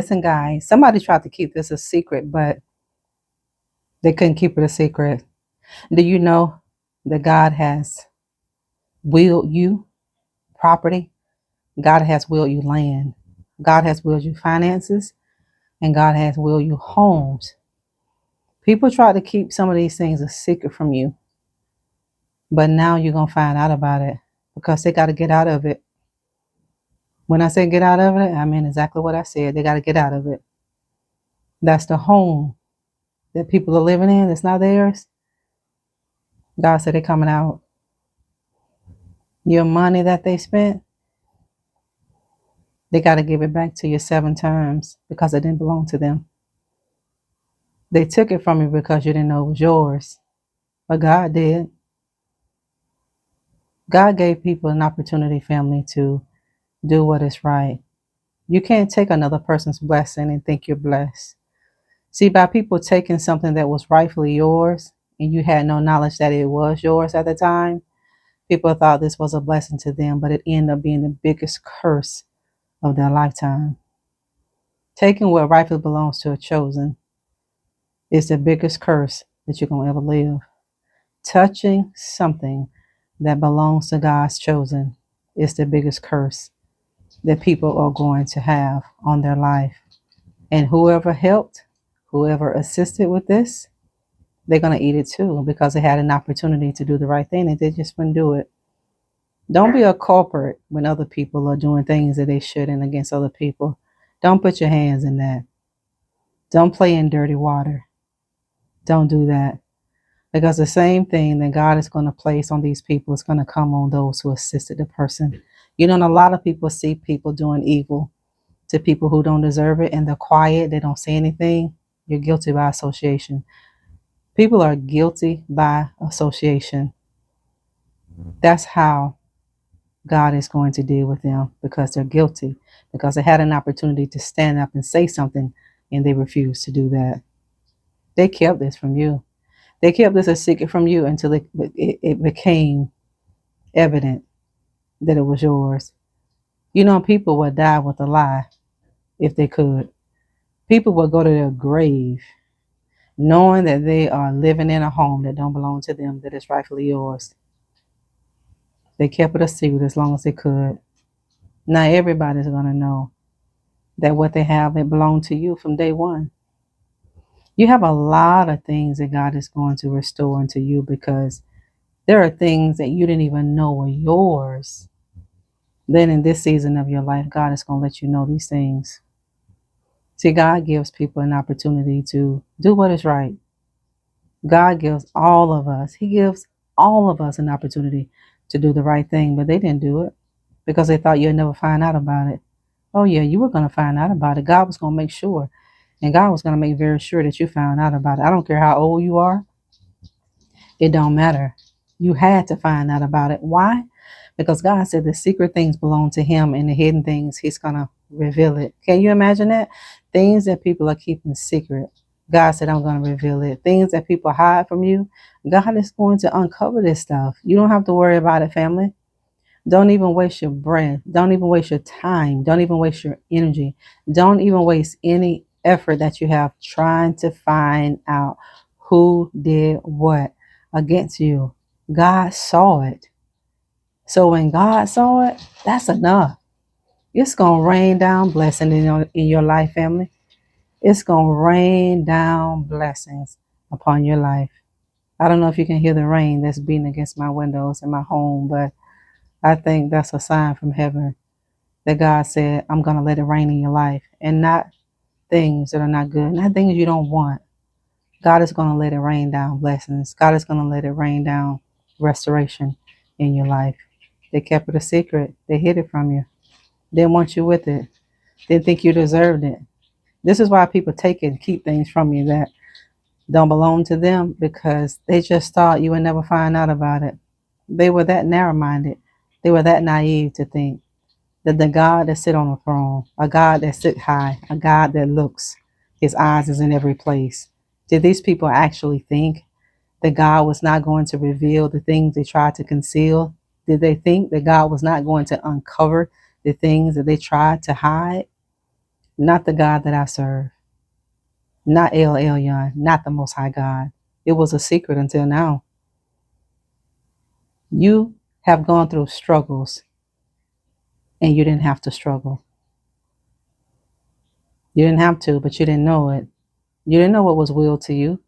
Listen, guys, somebody tried to keep this a secret, but they couldn't keep it a secret. Do you know that God has willed you property? God has willed you land. God has willed you finances, and God has willed you homes. People try to keep some of these things a secret from you, but now you're going to find out about it because they got to get out of it. When I say get out of it, I mean exactly what I said. They got to get out of it. That's the home that people are living in. It's not theirs. God said they're coming out. Your money that they spent, they got to give it back to you 7 times because it didn't belong to them. They took it from you because you didn't know it was yours, but God did. God gave people an opportunity, family, to do what is right. You can't take another person's blessing and think you're blessed. See, by people taking something that was rightfully yours and you had no knowledge that it was yours at the time, people thought this was a blessing to them, but it ended up being the biggest curse of their lifetime. Taking what rightfully belongs to a chosen is the biggest curse that you're going to ever live. Touching something that belongs to God's chosen is the biggest curse that people are going to have on their life. And whoever helped, whoever assisted with this, they're going to eat it too because they had an opportunity to do the right thing and they just wouldn't do it. Don't be a culprit when other people are doing things that they shouldn't against other people. Don't put your hands in that. Don't play in dirty water. Don't do that. Because the same thing that God is going to place on these people is going to come on those who assisted the person. You know, and a lot of people see people doing evil to people who don't deserve it and they're quiet. They don't say anything. You're guilty by association. People are guilty by association. That's how God is going to deal with them because they're guilty, because they had an opportunity to stand up and say something and they refused to do that. They kept this from you. They kept this a secret from you until it became evident that it was yours. You know, people would die with a lie if they could. People would go to their grave knowing that they are living in a home that don't belong to them, that is rightfully yours. They kept it a secret as long as they could. Now everybody's going to know that what they have, it belonged to you from day one. You have a lot of things that God is going to restore into you because there are things that you didn't even know were yours. Then in this season of your life, God is going to let you know these things. See, God gives people an opportunity to do what is right. God gives all of us, He gives all of us an opportunity to do the right thing, but they didn't do it because they thought you'd never find out about it. Oh, yeah, you were going to find out about it. God was going to make sure. And God was going to make very sure that you found out about it. I don't care how old you are. It don't matter. You had to find out about it. Why? Because God said the secret things belong to Him and the hidden things, He's going to reveal it. Can you imagine that? Things that people are keeping secret. God said, I'm going to reveal it. Things that people hide from you, God is going to uncover this stuff. You don't have to worry about it, family. Don't even waste your breath. Don't even waste your time. Don't even waste your energy. Don't even waste any effort that you have trying to find out who did what against you. God saw it. So when God saw it, that's enough. It's going to rain down blessing in your life, family. It's going to rain down blessings upon your life. I don't know if you can hear the rain that's beating against my windows in my home, but I think that's a sign from heaven that God said, I'm going to let it rain in your life and not things that are not good, not things you don't want. God is going to let it rain down blessings. God is going to let it rain down restoration in your life. They kept it a secret. They hid it from you. Didn't want you with it. Didn't think you deserved it. This is why people take and keep things from you that don't belong to them because they just thought you would never find out about it. They were that narrow-minded. They were that naive to think that the God that sit on the throne, a God that sit high, a God that looks, His eyes is in every place. Did these people actually think that God was not going to reveal the things they tried to conceal? Did they think that God was not going to uncover the things that they tried to hide? Not the God that I serve. Not El Elyon. Not the Most High God. It was a secret until now. You have gone through struggles and you didn't have to struggle. You didn't have to, but you didn't know it. You didn't know what was willed to you,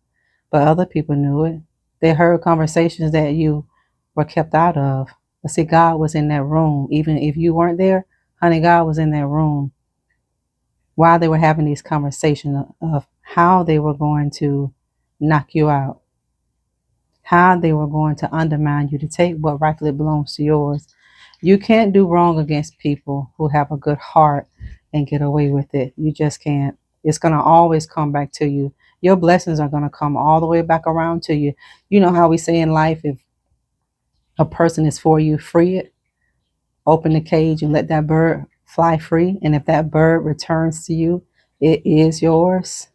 but other people knew it. They heard conversations that you were kept out of. But see, God was in that room. Even if you weren't there, honey, God was in that room while they were having these conversations of how they were going to knock you out, how they were going to undermine you to take what rightfully belongs to yours. You can't do wrong against people who have a good heart and get away with it. You just can't. It's going to always come back to you. Your blessings are going to come all the way back around to you. You know how we say in life, if a person is for you, free it. Open the cage and let that bird fly free. And if that bird returns to you, it is yours.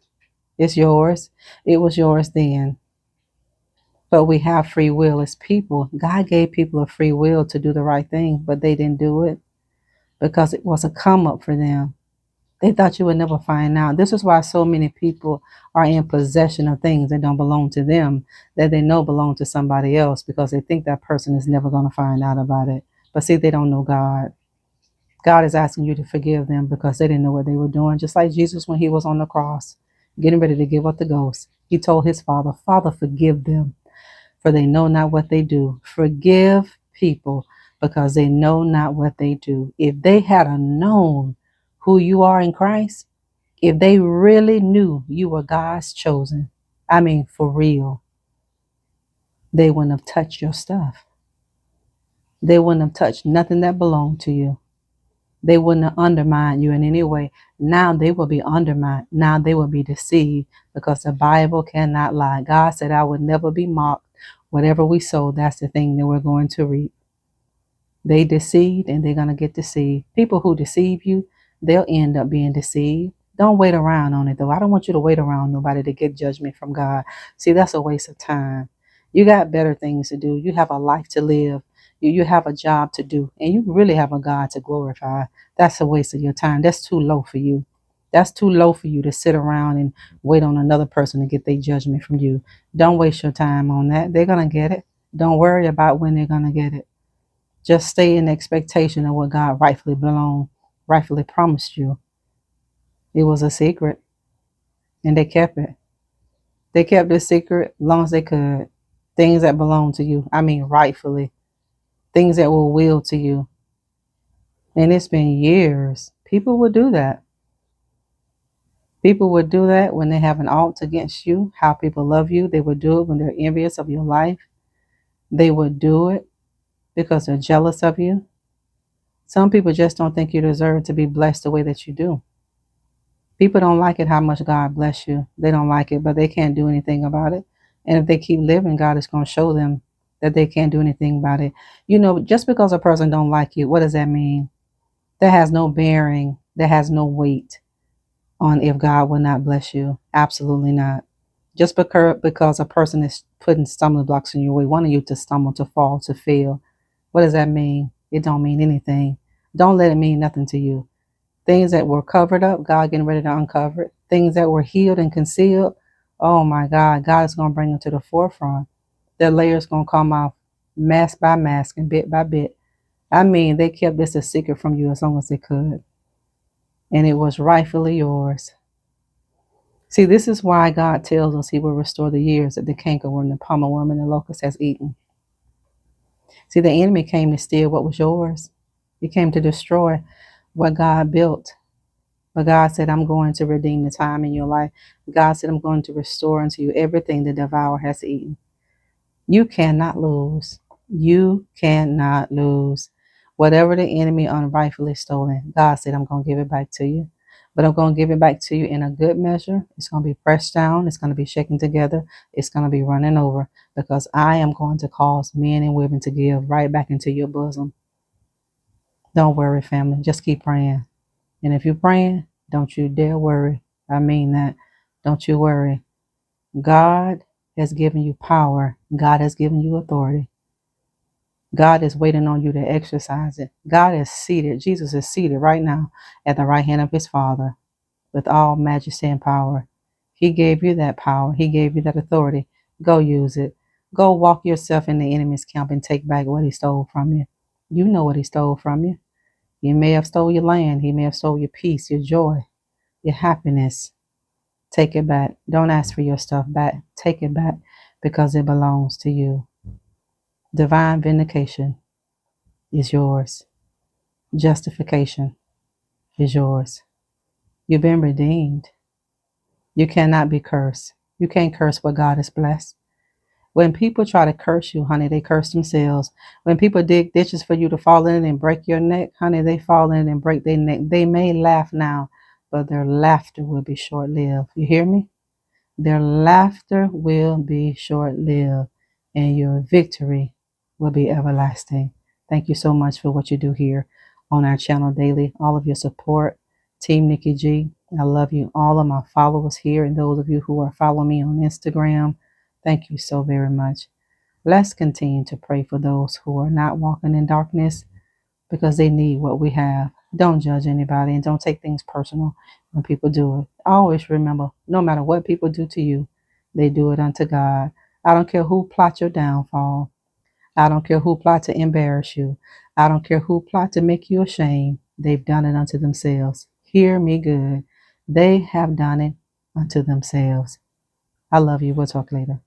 It's yours. It was yours then. But we have free will as people. God gave people a free will to do the right thing, but they didn't do it because it was a come up for them. They thought you would never find out. This is why so many people are in possession of things that don't belong to them, that they know belong to somebody else, because they think that person is never going to find out about it. But see, they don't know God. God is asking you to forgive them because they didn't know what they were doing. Just like Jesus, when he was on the cross, getting ready to give up the ghost, he told his Father, Father, forgive them, for they know not what they do. Forgive people because they know not what they do. If they had known who you are in Christ, if they really knew you were God's chosen, I mean, for real, they wouldn't have touched your stuff. They wouldn't have touched nothing that belonged to you. They wouldn't have undermined you in any way. Now they will be undermined. Now they will be deceived because the Bible cannot lie. God said, I would never be mocked. Whatever we sow, that's the thing that we're going to reap. They deceived and they're going to get deceived. People who deceive you, they'll end up being deceived. Don't wait around on it, though. I don't want you to wait around nobody to get judgment from God. See, that's a waste of time. You got better things to do. You have a life to live. You have a job to do. And you really have a God to glorify. That's a waste of your time. That's too low for you. That's too low for you to sit around and wait on another person to get their judgment from you. Don't waste your time on that. They're going to get it. Don't worry about when they're going to get it. Just stay in expectation of what God rightfully promised you. It was a secret, and they kept it. They kept this secret as long as they could. Things that belong to you. I mean, rightfully. Things that were willed to you. And it's been years. People would do that. People would do that when they have an alt against you, how people love you. They would do it when they're envious of your life. They would do it because they're jealous of you. Some people just don't think you deserve to be blessed the way that you do. People don't like it how much God bless you. They don't like it, but they can't do anything about it. And if they keep living, God is going to show them that they can't do anything about it. You know, just because a person don't like you, what does that mean? That has no bearing. That has no weight on if God will not bless you. Absolutely not. Just because a person is putting stumbling blocks in your way, wanting you to stumble, to fall, to fail. What does that mean? It don't mean anything. Don't let it mean nothing to you. Things that were covered up, God getting ready to uncover it. Things that were healed and concealed, oh my God, God is going to bring them to the forefront. Their layers going to come off mask by mask and bit by bit. I mean, they kept this a secret from you as long as they could. And it was rightfully yours. See, this is why God tells us he will restore the years that the cankerworm, the palmer worm, and the locust has eaten. See, the enemy came to steal what was yours. He came to destroy what God built. But God said, I'm going to redeem the time in your life. God said, I'm going to restore unto you everything the devourer has eaten. You cannot lose. You cannot lose. Whatever the enemy unrightfully stolen, God said, I'm going to give it back to you. But I'm going to give it back to you in a good measure. It's going to be pressed down. It's going to be shaken together. It's going to be running over because I am going to cause men and women to give right back into your bosom. Don't worry, family. Just keep praying. And if you're praying, don't you dare worry. I mean that. Don't you worry. God has given you power. God has given you authority. God is waiting on you to exercise it. God is seated. Jesus is seated right now at the right hand of his Father. with all majesty and power. He gave you that power. He gave you that authority. Go use it. Go walk yourself in the enemy's camp and take back what he stole from you. You know what he stole from you. He may have stole your land. He may have stole your peace, your joy, your happiness. Take it back. Don't ask for your stuff back. Take it back because it belongs to you. Divine vindication is yours. Justification is yours. You've been redeemed. You cannot be cursed. You can't curse what God has blessed. When people try to curse you, honey, they curse themselves. When people dig ditches for you to fall in and break your neck, honey, they fall in and break their neck. They may laugh now, but their laughter will be short-lived. You hear me? Their laughter will be short-lived, and your victory will be everlasting. Thank you so much for what you do here on our channel daily, all of your support. Team Nikki G, I love you. All of my followers here and those of you who are following me on Instagram, thank you so very much. Let's continue to pray for those who are not walking in darkness because they need what we have. Don't judge anybody and don't take things personal when people do it. Always remember, no matter what people do to you, they do it unto God. I don't care who plot your downfall. I don't care who plot to embarrass you. I don't care who plot to make you ashamed. They've done it unto themselves. Hear me good. They have done it unto themselves. I love you. We'll talk later.